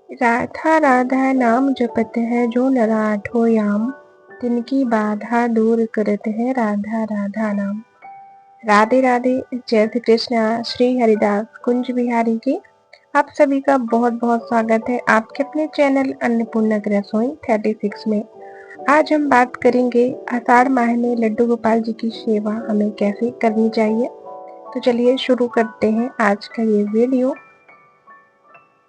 राधा राधा नाम जपत है जो नर आठो याम, तिनकी बाधा दूर करत है राधा राधा नाम। राधे राधे, जय श्री कृष्णा। श्री हरिदास कुंज बिहारी की आप सभी का बहुत बहुत स्वागत है आपके अपने चैनल अन्नपूर्णा की रसोई 36 में। आज हम बात करेंगे आषाढ़ माह में लड्डू गोपाल जी की सेवा हमें कैसे करनी चाहिए। तो चलिए शुरू करते हैं आज का ये वीडियो।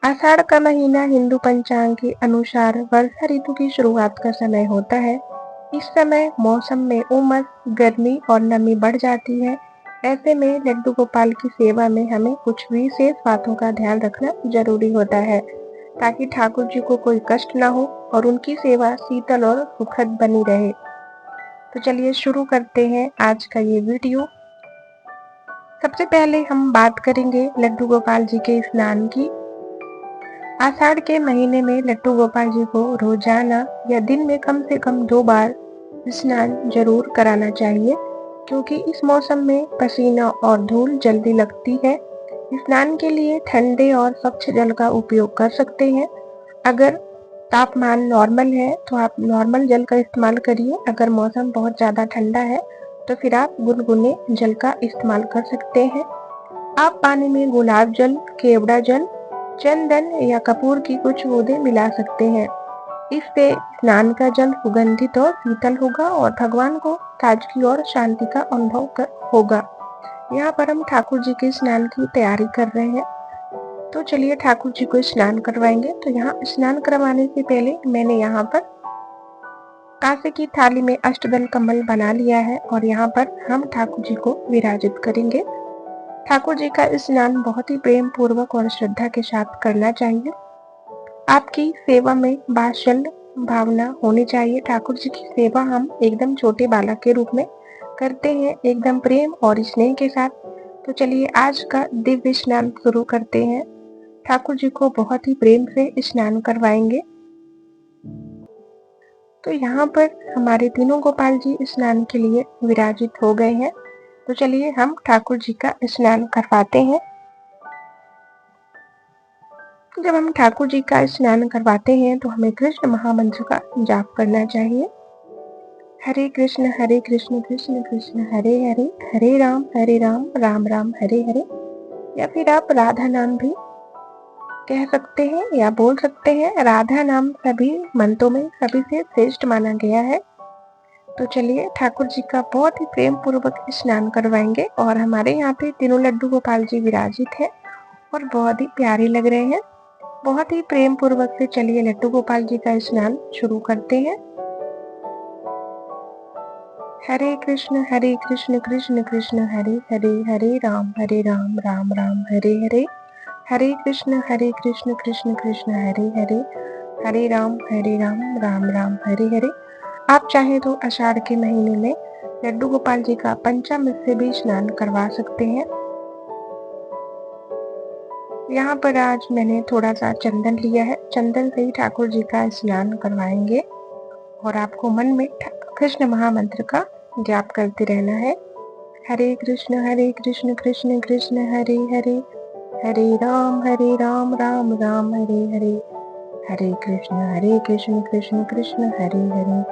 आषाढ़ का महीना हिंदू पंचांग के अनुसार वर्षा ऋतु की शुरुआत का समय होता है। इस समय मौसम में उमस, गर्मी और नमी बढ़ जाती है। ऐसे में लड्डू गोपाल की सेवा में हमें कुछ विशेष बातों का ध्यान रखना जरूरी होता है ताकि ठाकुर जी को कोई कष्ट न हो और उनकी सेवा शीतल और सुखद बनी रहे। तो चलिए शुरू करते हैं आज का ये वीडियो। सबसे पहले हम बात करेंगे लड्डू गोपाल जी के स्नान की। आषाढ़ के महीने में लड्डू गोपाल जी को रोजाना या दिन में कम से कम 2 बार स्नान जरूर कराना चाहिए, क्योंकि इस मौसम में पसीना और धूल जल्दी लगती है। स्नान के लिए ठंडे और स्वच्छ जल का उपयोग कर सकते हैं। अगर तापमान नॉर्मल है तो आप नॉर्मल जल का इस्तेमाल करिए। अगर मौसम बहुत ज़्यादा ठंडा है तो फिर आप गुनगुने जल का इस्तेमाल कर सकते हैं। आप पानी में गुलाब जल, केवड़ा जल, चंदन या कपूर की कुछ बूंदें मिला सकते हैं। इससे स्नान का जल सुगंधित और शीतल होगा और भगवान को ताजगी और शांति का अनुभव होगा। यहाँ पर हम ठाकुर जी के स्नान की तैयारी कर रहे हैं, तो चलिए ठाकुर जी को स्नान करवाएंगे। तो यहाँ स्नान करवाने से पहले मैंने यहाँ पर कांसे की थाली में अष्टदल कमल बना लिया है और यहाँ पर हम ठाकुर जी को विराजित करेंगे। ठाकुर जी का स्नान बहुत ही प्रेम पूर्वक और श्रद्धा के साथ करना चाहिए। आपकी सेवा में बात्सल्य भावना होनी चाहिए। ठाकुर जी की सेवा हम एकदम छोटे बालक के रूप में करते हैं, एकदम प्रेम और स्नेह के साथ। तो चलिए आज का दिव्य स्नान शुरू करते हैं। ठाकुर जी को बहुत ही प्रेम से स्नान करवाएंगे। तो यहाँ पर हमारे तीनों गोपाल जी स्नान के लिए विराजित हो गए हैं। तो चलिए हम ठाकुर जी का स्नान करवाते हैं। जब हम ठाकुर जी का स्नान करवाते हैं तो हमें कृष्ण महामंत्र का जाप करना चाहिए। हरे कृष्ण कृष्ण कृष्ण हरे हरे, हरे राम राम राम हरे हरे। या फिर आप राधा नाम भी कह सकते हैं या बोल सकते हैं। राधा नाम सभी मंत्रों में सभी से श्रेष्ठ माना गया है। तो चलिए ठाकुर जी का बहुत ही प्रेम पूर्वक स्नान करवाएंगे। और हमारे यहाँ पे तीनों लड्डू गोपाल जी विराजित है और बहुत ही प्यारे लग रहे हैं। बहुत ही प्रेम पूर्वक से चलिए लड्डू गोपाल जी का स्नान शुरू करते हैं। हरे कृष्ण कृष्ण कृष्ण हरे हरे, हरे राम राम राम हरे हरे। हरे कृष्ण कृष्ण कृष्ण हरे हरे, हरे राम राम राम हरे हरे। आप चाहे तो आषाढ़ के महीने में लड्डू गोपाल जी का पंचामृत से भी स्नान करवा सकते हैं। यहाँ पर आज मैंने थोड़ा सा चंदन लिया है। चंदन से ही ठाकुर जी का स्नान करवाएंगे और आपको मन में कृष्ण महामंत्र का जाप करते रहना है। हरे कृष्ण कृष्ण कृष्ण हरे हरे, हरे राम राम राम हरे हरे। हरे कृष्ण कृष्ण कृष्ण हरे हरे,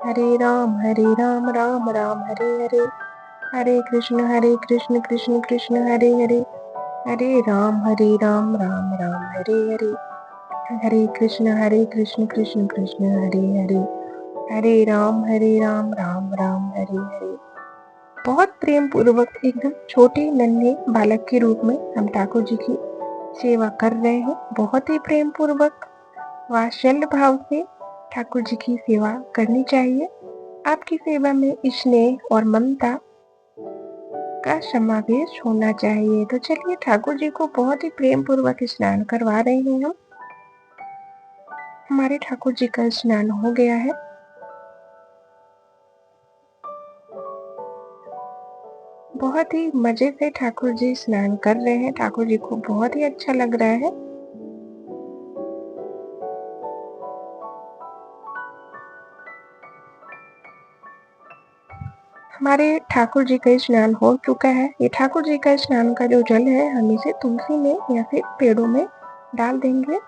हरे राम राम राम हरे हरे। हरे कृष्ण कृष्ण कृष्ण हरे हरे, हरे राम राम राम हरे हरे। हरे कृष्ण कृष्ण कृष्ण हरे हरे, हरे राम राम राम हरे हरे। बहुत प्रेम पूर्वक एकदम छोटे नन्हे बालक के रूप में हम ठाकुर जी की सेवा कर रहे हैं। बहुत ही प्रेम पूर्वक वात्सल्य भाव से ठाकुर जी की सेवा करनी चाहिए। आपकी सेवा में स्नेह और ममता का समावेश होना चाहिए। तो चलिए ठाकुर जी को बहुत ही प्रेम पूर्वक स्नान करवा रहे हैं हम। हमारे ठाकुर जी का स्नान हो गया है। बहुत ही मजे से ठाकुर जी स्नान कर रहे हैं। ठाकुर जी को बहुत ही अच्छा लग रहा है। हमारे ठाकुर जी का स्नान हो चुका है। ये ठाकुर जी का स्नान का जो जल है हम इसे तुलसी में या फिर पेड़ों में डाल देंगे।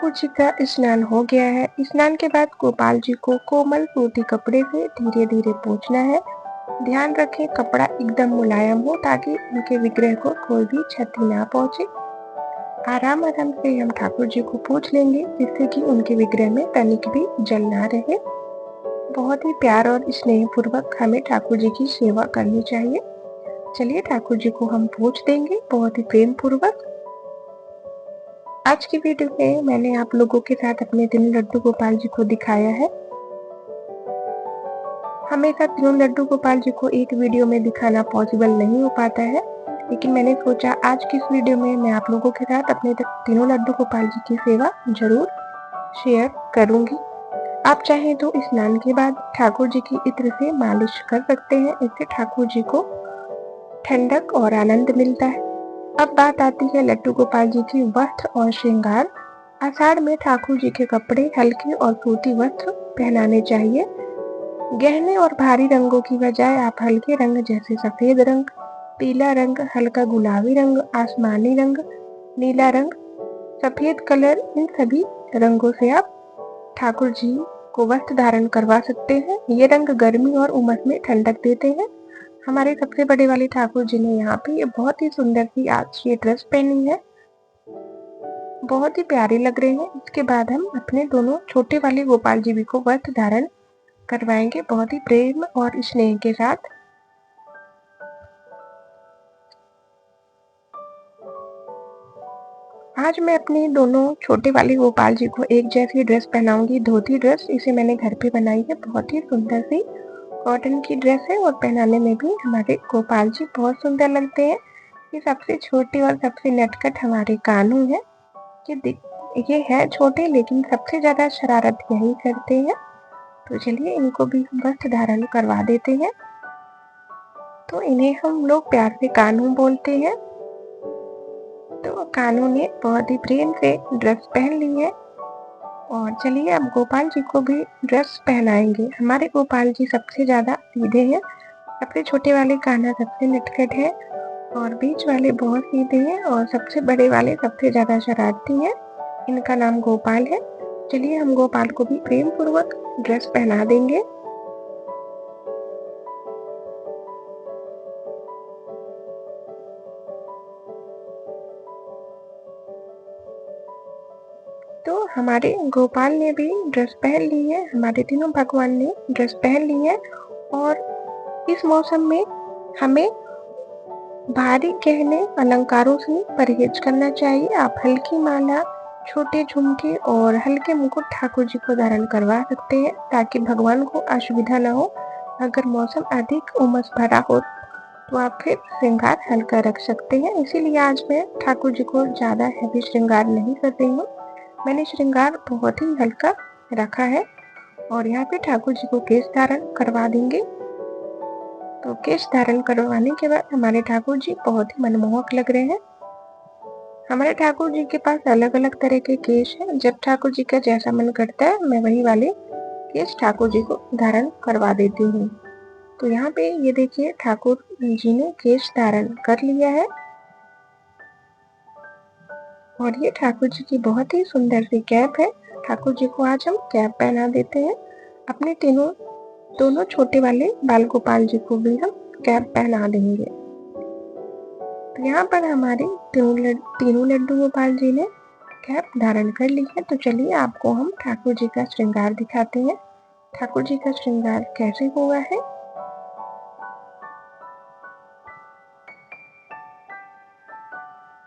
ठाकुर जी का स्नान हो गया है। स्नान के बाद गोपाल जी को कोमल सूती कपड़े से धीरे धीरे पोंछना है। ध्यान रखें कपड़ा एकदम मुलायम हो ताकि उनके विग्रह को कोई भी क्षति ना पहुंचे। आराम आराम से हम ठाकुर जी को पोंछ लेंगे जिससे कि उनके विग्रह में तनिक भी जल ना रहे। बहुत ही प्यार और स्नेह पूर्वक हमें ठाकुर जी की सेवा करनी चाहिए। चलिए ठाकुर जी को हम पोंछ देंगे बहुत ही प्रेम पूर्वक। आज की वीडियो में मैंने आप लोगों के साथ अपने तीनों लड्डू गोपाल जी को दिखाया है। हमेशा तीनों लड्डू गोपाल जी को एक वीडियो में दिखाना पॉसिबल नहीं हो पाता है, लेकिन मैंने सोचा आज की इस वीडियो में मैं आप लोगों के साथ अपने तीनों लड्डू गोपाल जी की सेवा जरूर शेयर करूंगी। आप चाहें तो स्नान के बाद ठाकुर जी की इत्र से मालिश कर सकते हैं। इससे ठाकुर जी को ठंडक और आनंद मिलता है। अब बात आती है लड्डू गोपाल जी की वस्त्र और श्रृंगार। आषाढ़ में ठाकुर जी के कपड़े हल्के और सूती वस्त्र पहनाने चाहिए। गहने और भारी रंगों की बजाय आप हल्के रंग जैसे सफेद रंग, पीला रंग, हल्का गुलाबी रंग, आसमानी रंग, नीला रंग, सफेद कलर, इन सभी रंगों से आप ठाकुर जी को वस्त्र धारण करवा सकते हैं। ये रंग गर्मी और उमस में ठंडक देते हैं। हमारे सबसे बड़े वाले ठाकुर जी ने यहाँ पे ये बहुत ही सुंदर सी आज ये ड्रेस पहनी है, बहुत ही प्यारे लग रहे हैं। इसके बाद हम अपने दोनों छोटे वाले गोपाल जी भी को वस्त्र धारण करवाएंगे बहुत ही प्रेम और स्नेह के साथ। आज मैं अपने दोनों छोटे वाले गोपाल जी को एक जैसी ड्रेस पहनाऊंगी, धोती ड्रेस। इसे मैंने घर पे बनाई है, बहुत ही सुंदर सी कॉटन की ड्रेस है और पहनाने में भी हमारे गोपाल जी बहुत सुंदर लगते हैं। ये सबसे छोटे और सबसे नटखट हमारे कान्हू है। ये है छोटे लेकिन सबसे ज्यादा शरारत यही करते हैं। तो चलिए इनको भी वस्त्र धारण करवा देते हैं। तो इन्हें हम लोग प्यार से कान्हू बोलते हैं। तो कान्हू ने बहुत ही प्रेम से ड्रेस पहन ली है और चलिए अब गोपाल जी को भी ड्रेस पहनाएंगे। हमारे गोपाल जी सबसे ज्यादा सीधे हैं। सबसे छोटे वाले कान्हा सबसे नटखट है और बीच वाले बहुत सीधे हैं और सबसे बड़े वाले सबसे ज्यादा शरारती हैं। इनका नाम गोपाल है। चलिए हम गोपाल को भी प्रेम पूर्वक ड्रेस पहना देंगे। तो हमारे गोपाल ने भी ड्रेस पहन ली है, हमारे तीनों भगवान ने ड्रेस पहन ली है। और इस मौसम में हमें भारी गहने अलंकारों से परहेज करना चाहिए। आप हल्की माला, छोटे झुमके और हल्के मुकुट ठाकुर जी को धारण करवा सकते हैं ताकि भगवान को असुविधा न हो। अगर मौसम अधिक उमस भरा हो तो आप फिर श्रृंगार हल्का रख सकते हैं। इसीलिए आज मैं ठाकुर जी को ज्यादा हैवी श्रृंगार नहीं कर रही हूँ। मैंने श्रृंगार बहुत ही हल्का रखा है और यहाँ पे ठाकुर जी को केश धारण करवा देंगे। तो केश धारण करवाने के बाद हमारे ठाकुर जी बहुत ही मनमोहक लग रहे हैं। हमारे ठाकुर जी के पास अलग अलग तरह के केश हैं। जब ठाकुर जी का जैसा मन करता है मैं वही वाले केश ठाकुर जी को धारण करवा देती हूँ। तो यहाँ पे ये देखिए ठाकुर जी ने केश धारण कर लिया है और ये ठाकुर जी की बहुत ही सुंदर सी कैप है। ठाकुर जी को आज हम कैप पहना देते हैं। अपने दोनों छोटे वाले बाल गोपाल जी को भी हम कैप पहना देंगे। तो यहाँ पर हमारे तीनों लड्डू गोपाल जी ने कैप धारण कर ली है। तो चलिए आपको हम ठाकुर जी का श्रृंगार दिखाते हैं। ठाकुर जी का श्रृंगार कैसे हुआ है।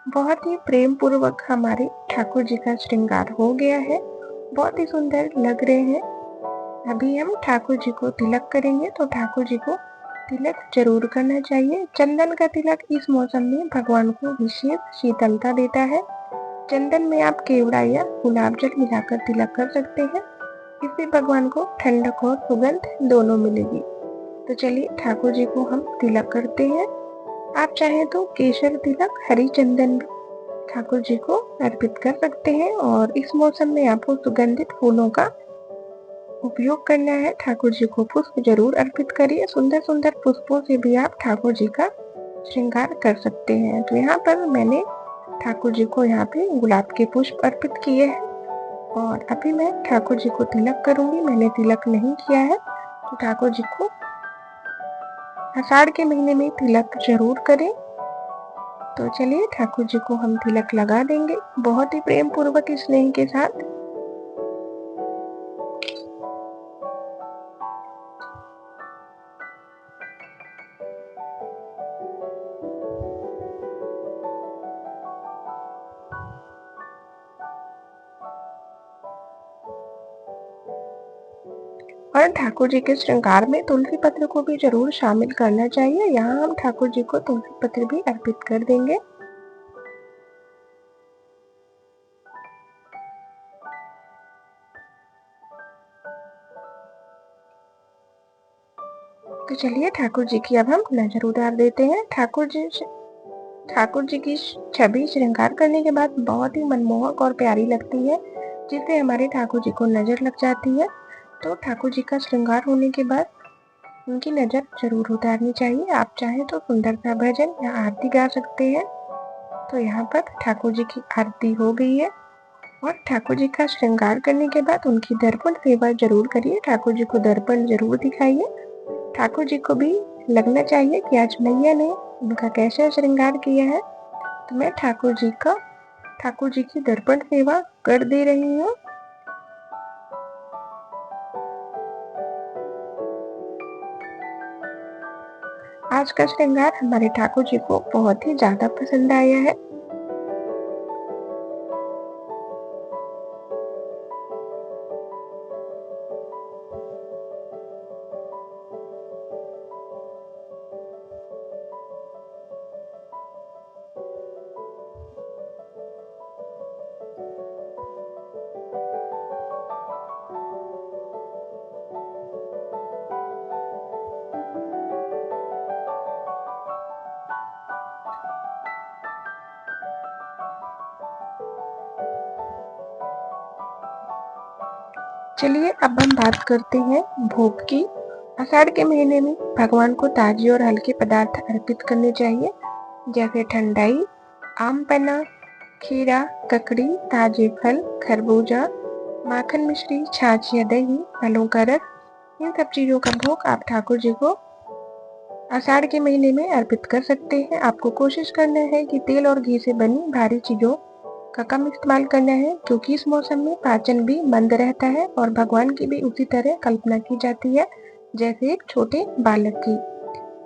बहुत ही प्रेम पूर्वक हमारे ठाकुर जी का श्रृंगार हो गया है, बहुत ही सुंदर लग रहे हैं। अभी हम ठाकुर जी को तिलक करेंगे। तो ठाकुर जी को तिलक जरूर करना चाहिए। चंदन का तिलक इस मौसम में भगवान को विशेष शीतलता देता है। चंदन में आप केवड़ा या गुलाब जल मिलाकर तिलक कर सकते हैं। इससे भगवान को ठंडक और सुगंध दोनों मिलेगी। तो चलिए ठाकुर जी को हम तिलक करते हैं। आप चाहें तो केसर तिलक, हरी चंदन ठाकुर जी को अर्पित कर सकते हैं और इस मौसम में आपको सुगंधित फूलों का उपयोग करना है। ठाकुर जी को पुष्प जरूर अर्पित करिए। सुंदर सुंदर पुष्पों से भी आप ठाकुर जी का श्रृंगार कर सकते हैं। तो यहाँ पर मैंने ठाकुर जी को यहाँ पे गुलाब के पुष्प अर्पित किए हैं और अभी मैं ठाकुर जी को तिलक करूंगी। मैंने तिलक नहीं किया है, तो ठाकुर जी को आषाढ़ के महीने में तिलक जरूर करें। तो चलिए ठाकुर जी को हम तिलक लगा देंगे बहुत ही प्रेम पूर्वक स्नेह के साथ। और ठाकुर जी के श्रृंगार में तुलसी पत्र को भी जरूर शामिल करना चाहिए। यहाँ हम ठाकुर जी को तुलसी पत्र भी अर्पित कर देंगे। तो चलिए ठाकुर जी की अब हम नजर उतार देते हैं। ठाकुर जी की छवि श्रृंगार करने के बाद बहुत ही मनमोहक और प्यारी लगती है, जिससे हमारे ठाकुर जी को नजर लग जाती है। तो ठाकुर जी का श्रृंगार होने के बाद उनकी नजर जरूर उतारनी चाहिए। आप चाहे तो सुंदर सा भजन या आरती गा सकते हैं। तो यहाँ पर ठाकुर जी की आरती हो गई है। और ठाकुर जी का श्रृंगार करने के बाद उनकी दर्पण सेवा जरूर करिए। ठाकुर जी को दर्पण जरूर दिखाइए। ठाकुर जी को भी लगना चाहिए कि आज मैया ने उनका कैसा श्रृंगार किया है। तो मैं ठाकुर जी की दर्पण सेवा कर दे रही हूँ। आज का श्रृंगार हमारे ठाकुर जी को बहुत ही ज्यादा पसंद आया है। चलिए अब हम बात करते हैं भोग की। आषाढ़ के महीने में भगवान को ताजे और हल्के पदार्थ अर्पित करने चाहिए, जैसे ठंडाई, आम पन्ना, खीरा, ककड़ी, ताजे फल, खरबूजा, माखन मिश्री, छाछ या दही, फलों का रस। इन सब चीजों का भोग आप ठाकुर जी को आषाढ़ के महीने में अर्पित कर सकते हैं। आपको कोशिश करना है कि तेल और घी से बनी भारी चीजों का कम इस्तेमाल करना है, क्योंकि इस मौसम में पाचन भी मंद रहता है और भगवान की भी उसी तरह कल्पना की जाती है जैसे एक छोटे बालक की।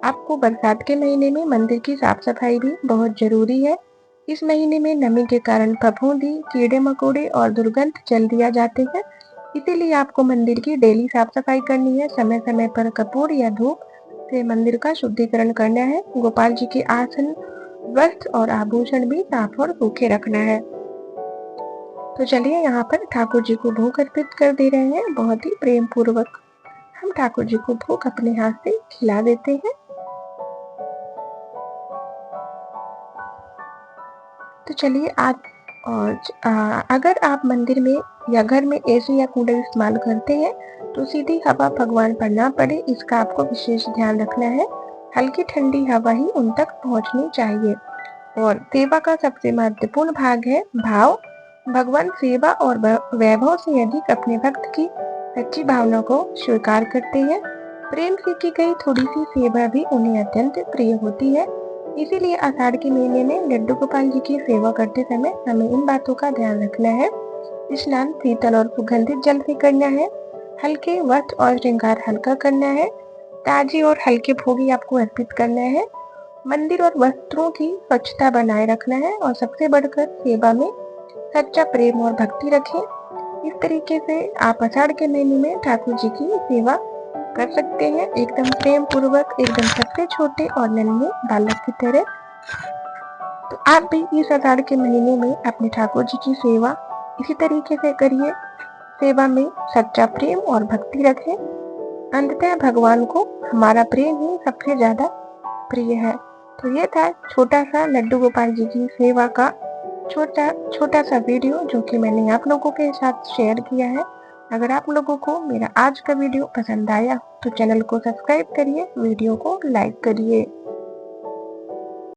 आपको बरसात के महीने में मंदिर की साफ सफाई भी बहुत जरूरी है। इस महीने में नमी के कारण फफूंदी, कीड़े मकोड़े और दुर्गंध जल्दी आ जाते हैं। इसीलिए आपको मंदिर की डेली साफ सफाई करनी है। समय समय पर कपूर या धूप से मंदिर का शुद्धिकरण करना है। गोपाल जी के आसन, वस्त्र और आभूषण भी साफ और सूखे रखना है। तो चलिए यहाँ पर ठाकुर जी को भोग अर्पित कर दे रहे हैं। बहुत ही प्रेम पूर्वक हम ठाकुर जी को भोग अपने हाथ से खिला देते हैं। तो चलिए अगर आप मंदिर में या घर में एसी या कूलर इस्तेमाल करते हैं तो सीधी हवा भगवान पर ना पड़े, इसका आपको विशेष ध्यान रखना है। हल्की ठंडी हवा ही उन तक पहुंचनी चाहिए। और सेवा का सबसे महत्वपूर्ण भाग है भाव। भगवान सेवा और वैभव से अधिक अपने भक्त की सच्ची भावना को स्वीकार करते हैं। प्रेम से की गई थोड़ी सी सेवा भी उन्हें अत्यंत प्रिय होती है। इसीलिए आषाढ़ के महीने में लड्डू गोपाल जी की सेवा करते समय हमें इन बातों का ध्यान रखना है। स्नान शीतल और सुगंधित जल से करना है। हल्के वस्त्र और श्रृंगार हल्का करना है। ताजी और हल्के भोगी आपको अर्पित करना है। मंदिर और वस्त्रों की स्वच्छता बनाए रखना है और सबसे बढ़कर सेवा में सच्चा प्रेम और भक्ति रखें। इस तरीके से आप आषाढ़ के महीने में ठाकुर जी की सेवा कर सकते हैं, एकदम प्रेम पूर्वक, एकदम सबसे छोटे और नन्हे बालक की तरह। तो आप भी इस आषाढ़ के महीने में अपने ठाकुर जी की सेवा इसी तरीके से करिए। सेवा में सच्चा प्रेम और भक्ति रखें। अंततः भगवान को हमारा प्रेम ही सबसे ज्यादा प्रिय है। तो ये था छोटा सा लड्डू गोपाल जी की सेवा का छोटा सा वीडियो, जो कि मैंने आप लोगों के साथ शेयर किया है। अगर आप लोगों को मेरा आज का वीडियो पसंद आया तो चैनल को सब्सक्राइब करिए, वीडियो को लाइक करिए।